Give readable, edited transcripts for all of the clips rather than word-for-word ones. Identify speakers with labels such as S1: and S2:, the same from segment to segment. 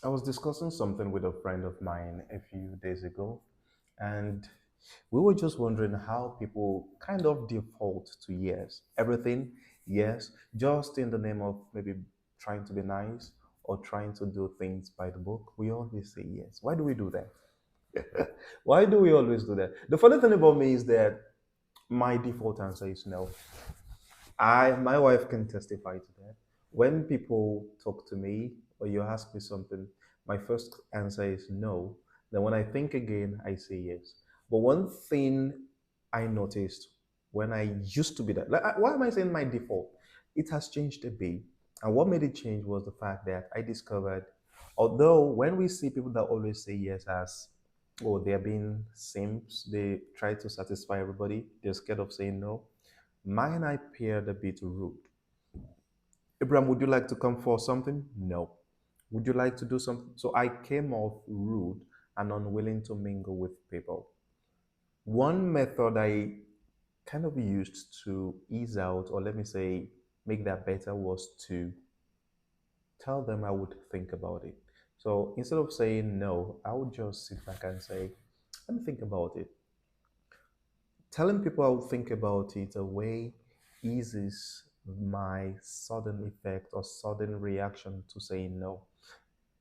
S1: I was discussing something with a friend of mine a few days ago, and we were just wondering how people kind of default to yes. Everything, yes, just in the name of maybe trying to be nice or trying to do things by the book. We always say yes. Why do we do that? Why do we always do that? The funny thing about me is that my default answer is no. My wife can testify to that. When people talk to me or you ask me something, my first answer is no. Then when I think again, I say yes. But one thing I noticed when I used to be that, like, why am I saying my default? It has changed a bit. And what made it change was the fact that I discovered, although when we see people that always say yes as, oh, they're being simps, they try to satisfy everybody, they're scared of saying no. Mine appeared a bit rude. Abraham, would you like to come for something? No. Would you like to do something? So I came off rude and unwilling to mingle with people. One method I kind of used to ease out, or let me say, make that better, was to tell them I would think about it. So instead of saying no, I would just sit back and say, let me think about it. Telling people I would think about it away eases my sudden effect or sudden reaction to saying no.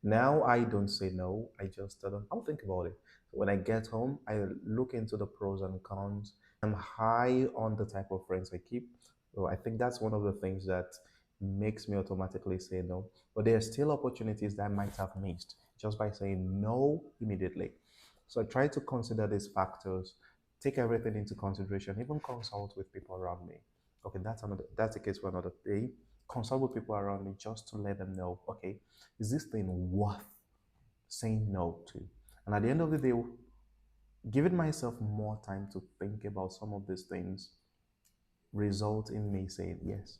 S1: Now I don't say no, I just tell them I'll think about it. When I get home, I look into the pros and cons. I'm high on the type of friends I keep. So I think that's one of the things that makes me automatically say no. But there are still opportunities that I might have missed just by saying no immediately. So I try to consider these factors, take everything into consideration, even consult with people around me. Okay, that's a case for another day. Consult with people around me just to let them know, okay, is this thing worth saying no to? And at the end of the day, giving myself more time to think about some of these things result in me saying yes.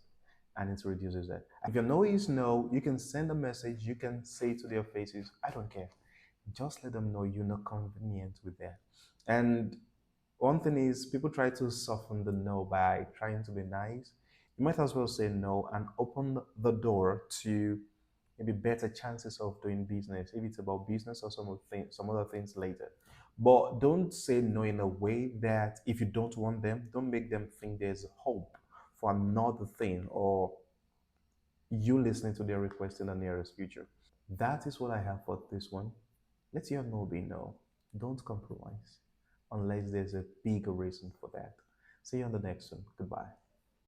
S1: And it reduces that. If your no is no, you can send a message, you can say to their faces, I don't care. Just let them know you're not convenient with that. And one thing is, people try to soften the no by trying to be nice. You might as well say no and open the door to maybe better chances of doing business if it's about business or some other things later. But don't say no in a way that if you don't want them, don't make them think there's hope for another thing or you listening to their request in the nearest future. That is what I have for this one. Let your no be no. Don't compromise unless there's a bigger reason for that. See you on the next one. Goodbye.